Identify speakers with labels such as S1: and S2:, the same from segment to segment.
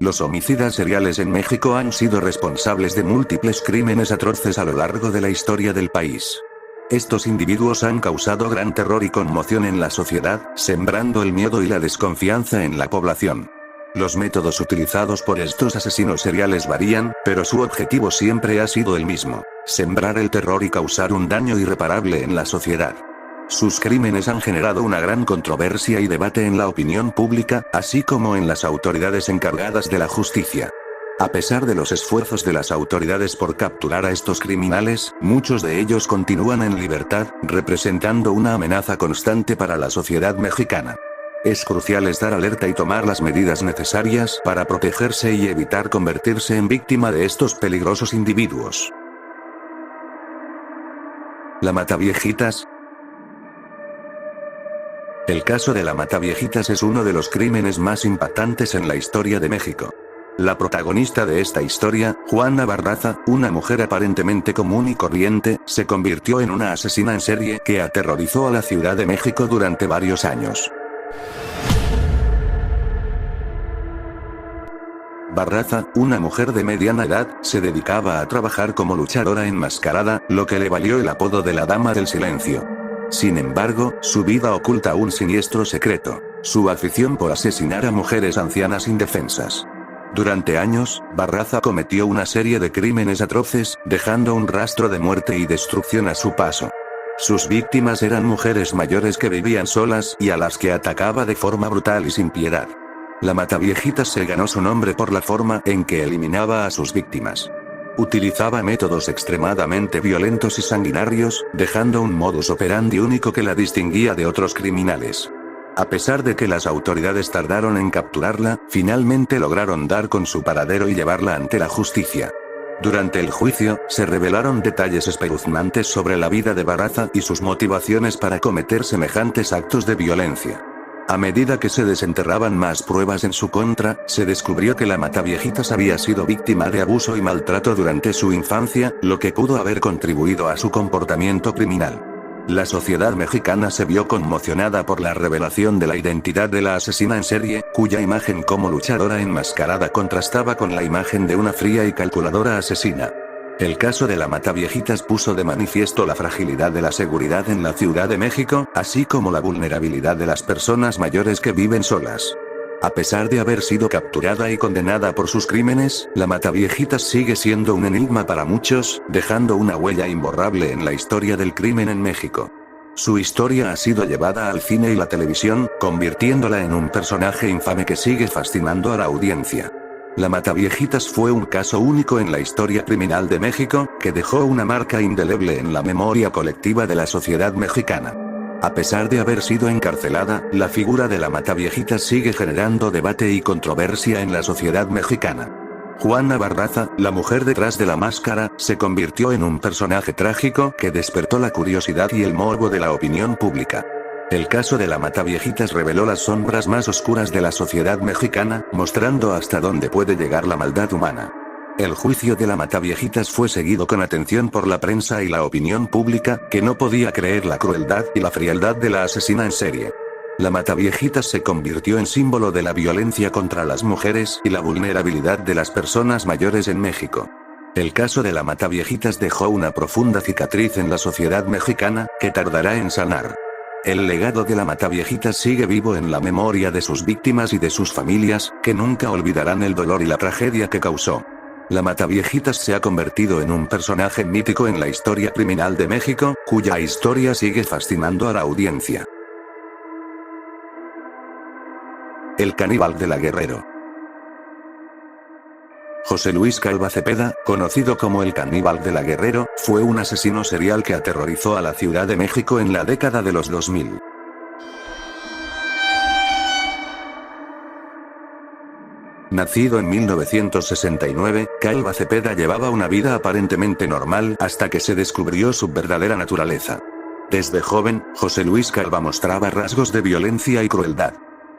S1: Los homicidas seriales en México han sido responsables de múltiples crímenes atroces a lo largo de la historia del país. Estos individuos han causado gran terror y conmoción en la sociedad, sembrando el miedo y la desconfianza en la población. Los métodos utilizados por estos asesinos seriales varían, pero su objetivo siempre ha sido el mismo: sembrar el terror y causar un daño irreparable en la sociedad. Sus crímenes han generado una gran controversia y debate en la opinión pública, así como en las autoridades encargadas de la justicia. A pesar de los esfuerzos de las autoridades por capturar a estos criminales, muchos de ellos continúan en libertad, representando una amenaza constante para la sociedad mexicana. Es crucial estar alerta y tomar las medidas necesarias para protegerse y evitar convertirse en víctima de estos peligrosos individuos. ¿La Mataviejitas? El caso de la Mataviejitas es uno de los crímenes más impactantes en la historia de México. La protagonista de esta historia, Juana Barraza, una mujer aparentemente común y corriente, se convirtió en una asesina en serie que aterrorizó a la Ciudad de México durante varios años. Barraza, una mujer de mediana edad, se dedicaba a trabajar como luchadora enmascarada, lo que le valió el apodo de la Dama del Silencio. Sin embargo, su vida oculta un siniestro secreto: su afición por asesinar a mujeres ancianas indefensas. Durante años, Barraza cometió una serie de crímenes atroces, dejando un rastro de muerte y destrucción a su paso. Sus víctimas eran mujeres mayores que vivían solas y a las que atacaba de forma brutal y sin piedad. La Mataviejitas se ganó su nombre por la forma en que eliminaba a sus víctimas. Utilizaba métodos extremadamente violentos y sanguinarios, dejando un modus operandi único que la distinguía de otros criminales. A pesar de que las autoridades tardaron en capturarla, finalmente lograron dar con su paradero y llevarla ante la justicia. Durante el juicio, se revelaron detalles espeluznantes sobre la vida de Barraza y sus motivaciones para cometer semejantes actos de violencia. A medida que se desenterraban más pruebas en su contra, se descubrió que la Mataviejitas había sido víctima de abuso y maltrato durante su infancia, lo que pudo haber contribuido a su comportamiento criminal. La sociedad mexicana se vio conmocionada por la revelación de la identidad de la asesina en serie, cuya imagen como luchadora enmascarada contrastaba con la imagen de una fría y calculadora asesina. El caso de la Mataviejitas puso de manifiesto la fragilidad de la seguridad en la Ciudad de México, así como la vulnerabilidad de las personas mayores que viven solas. A pesar de haber sido capturada y condenada por sus crímenes, la Mataviejitas sigue siendo un enigma para muchos, dejando una huella imborrable en la historia del crimen en México. Su historia ha sido llevada al cine y la televisión, convirtiéndola en un personaje infame que sigue fascinando a la audiencia. La Mataviejitas fue un caso único en la historia criminal de México, que dejó una marca indeleble en la memoria colectiva de la sociedad mexicana. A pesar de haber sido encarcelada, la figura de la Mataviejitas sigue generando debate y controversia en la sociedad mexicana. Juana Barraza, la mujer detrás de la máscara, se convirtió en un personaje trágico que despertó la curiosidad y el morbo de la opinión pública. El caso de la Mataviejitas reveló las sombras más oscuras de la sociedad mexicana, mostrando hasta dónde puede llegar la maldad humana. El juicio de la Mataviejitas fue seguido con atención por la prensa y la opinión pública, que no podía creer la crueldad y la frialdad de la asesina en serie. La Mataviejitas se convirtió en símbolo de la violencia contra las mujeres y la vulnerabilidad de las personas mayores en México. El caso de la Mataviejitas dejó una profunda cicatriz en la sociedad mexicana, que tardará en sanar. El legado de la Mataviejitas sigue vivo en la memoria de sus víctimas y de sus familias, que nunca olvidarán el dolor y la tragedia que causó. La Mataviejitas se ha convertido en un personaje mítico en la historia criminal de México, cuya historia sigue fascinando a la audiencia. El caníbal de la Guerrero. José Luis Calva Cepeda, conocido como el caníbal de la Guerrero, fue un asesino serial que aterrorizó a la Ciudad de México en la década de los 2000. Nacido en 1969, Calva Cepeda llevaba una vida aparentemente normal hasta que se descubrió su verdadera naturaleza. Desde joven, José Luis Calva mostraba rasgos de violencia y crueldad.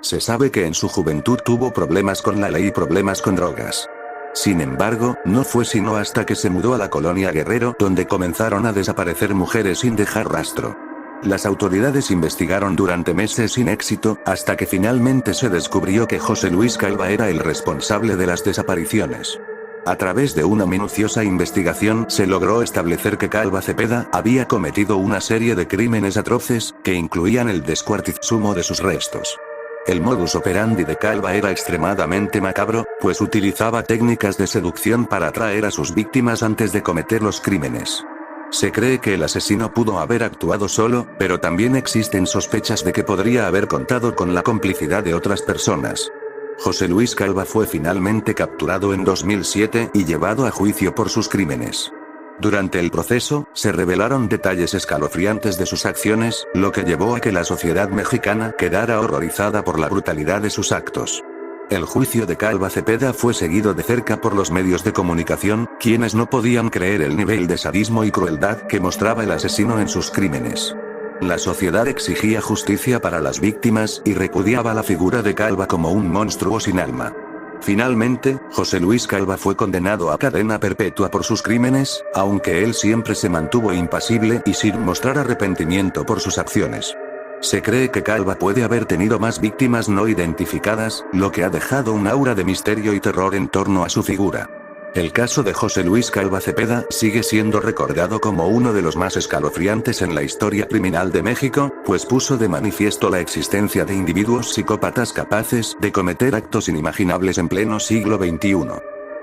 S1: Se sabe que en su juventud tuvo problemas con la ley y problemas con drogas. Sin embargo, no fue sino hasta que se mudó a la colonia Guerrero donde comenzaron a desaparecer mujeres sin dejar rastro. Las autoridades investigaron durante meses sin éxito, hasta que finalmente se descubrió que José Luis Calva era el responsable de las desapariciones. A través de una minuciosa investigación se logró establecer que Calva Cepeda había cometido una serie de crímenes atroces, que incluían el descuartizumo de sus restos. El modus operandi de Calva era extremadamente macabro, pues utilizaba técnicas de seducción para atraer a sus víctimas antes de cometer los crímenes. Se cree que el asesino pudo haber actuado solo, pero también existen sospechas de que podría haber contado con la complicidad de otras personas. José Luis Calva fue finalmente capturado en 2007 y llevado a juicio por sus crímenes. Durante el proceso, se revelaron detalles escalofriantes de sus acciones, lo que llevó a que la sociedad mexicana quedara horrorizada por la brutalidad de sus actos. El juicio de Calva Cepeda fue seguido de cerca por los medios de comunicación, quienes no podían creer el nivel de sadismo y crueldad que mostraba el asesino en sus crímenes. La sociedad exigía justicia para las víctimas y repudiaba la figura de Calva como un monstruo sin alma. Finalmente, José Luis Calva fue condenado a cadena perpetua por sus crímenes, aunque él siempre se mantuvo impasible y sin mostrar arrepentimiento por sus acciones. Se cree que Calva puede haber tenido más víctimas no identificadas, lo que ha dejado un aura de misterio y terror en torno a su figura. El caso de José Luis Calva Cepeda sigue siendo recordado como uno de los más escalofriantes en la historia criminal de México, pues puso de manifiesto la existencia de individuos psicópatas capaces de cometer actos inimaginables en pleno siglo XXI.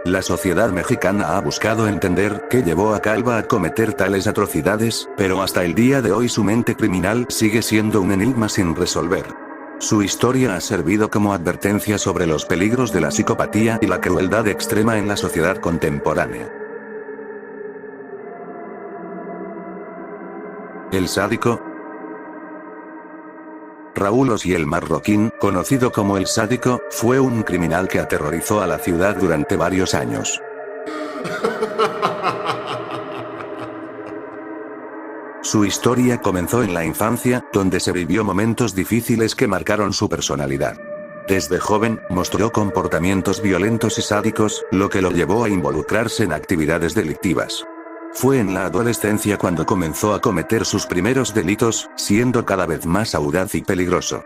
S1: La sociedad mexicana ha buscado entender qué llevó a Calva a cometer tales atrocidades, pero hasta el día de hoy su mente criminal sigue siendo un enigma sin resolver. Su historia ha servido como advertencia sobre los peligros de la psicopatía y la crueldad extrema en la sociedad contemporánea. El sádico. Raúl Osiel Marroquín, conocido como el Sádico, fue un criminal que aterrorizó a la ciudad durante varios años. Su historia comenzó en la infancia, donde se vivió momentos difíciles que marcaron su personalidad. Desde joven, mostró comportamientos violentos y sádicos, lo que lo llevó a involucrarse en actividades delictivas. Fue en la adolescencia cuando comenzó a cometer sus primeros delitos, siendo cada vez más audaz y peligroso.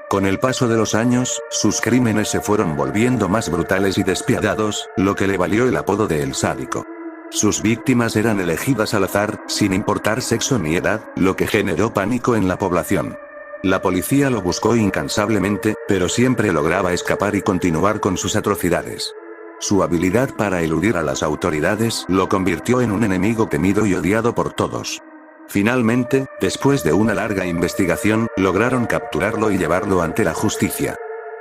S1: Con el paso de los años, sus crímenes se fueron volviendo más brutales y despiadados, lo que le valió el apodo de El Sádico. Sus víctimas eran elegidas al azar, sin importar sexo ni edad, lo que generó pánico en la población. La policía lo buscó incansablemente, pero siempre lograba escapar y continuar con sus atrocidades. Su habilidad para eludir a las autoridades lo convirtió en un enemigo temido y odiado por todos. Finalmente, después de una larga investigación, lograron capturarlo y llevarlo ante la justicia.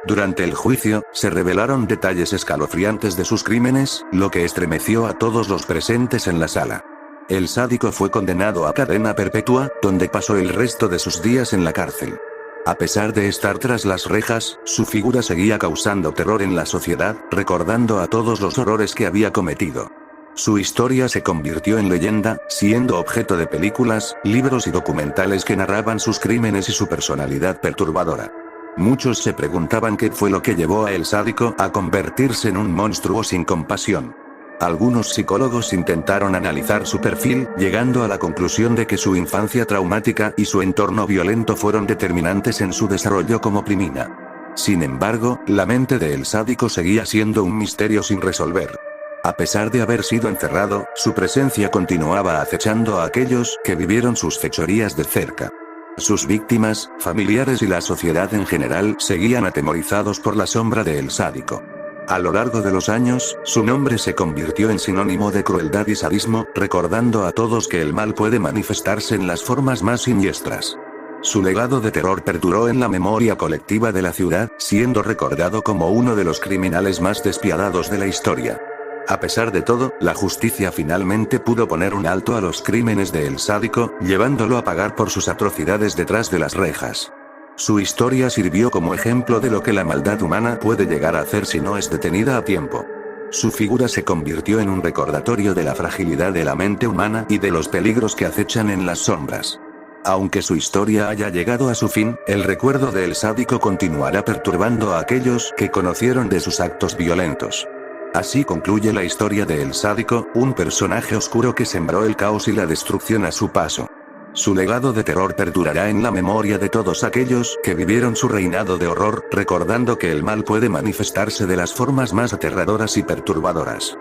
S1: Durante el juicio, se revelaron detalles escalofriantes de sus crímenes, lo que estremeció a todos los presentes en la sala. El Sádico fue condenado a cadena perpetua, donde pasó el resto de sus días en la cárcel. A pesar de estar tras las rejas, su figura seguía causando terror en la sociedad, recordando a todos los horrores que había cometido. Su historia se convirtió en leyenda, siendo objeto de películas, libros y documentales que narraban sus crímenes y su personalidad perturbadora. Muchos se preguntaban qué fue lo que llevó a El Sádico a convertirse en un monstruo sin compasión. Algunos psicólogos intentaron analizar su perfil, llegando a la conclusión de que su infancia traumática y su entorno violento fueron determinantes en su desarrollo como criminal. Sin embargo, la mente de El Sádico seguía siendo un misterio sin resolver. A pesar de haber sido encerrado, su presencia continuaba acechando a aquellos que vivieron sus fechorías de cerca. Sus víctimas, familiares y la sociedad en general seguían atemorizados por la sombra de El Sádico. A lo largo de los años, su nombre se convirtió en sinónimo de crueldad y sadismo, recordando a todos que el mal puede manifestarse en las formas más siniestras. Su legado de terror perduró en la memoria colectiva de la ciudad, siendo recordado como uno de los criminales más despiadados de la historia. A pesar de todo, la justicia finalmente pudo poner un alto a los crímenes de El Sádico, llevándolo a pagar por sus atrocidades detrás de las rejas. Su historia sirvió como ejemplo de lo que la maldad humana puede llegar a hacer si no es detenida a tiempo. Su figura se convirtió en un recordatorio de la fragilidad de la mente humana y de los peligros que acechan en las sombras. Aunque su historia haya llegado a su fin, el recuerdo de El Sádico continuará perturbando a aquellos que conocieron de sus actos violentos. Así concluye la historia de El Sádico, un personaje oscuro que sembró el caos y la destrucción a su paso. Su legado de terror perdurará en la memoria de todos aquellos que vivieron su reinado de horror, recordando que el mal puede manifestarse de las formas más aterradoras y perturbadoras.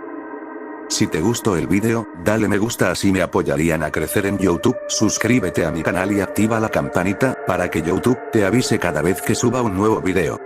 S1: Si te gustó el vídeo, dale me gusta, así me apoyarían a crecer en YouTube, suscríbete a mi canal y activa la campanita, para que YouTube te avise cada vez que suba un nuevo vídeo.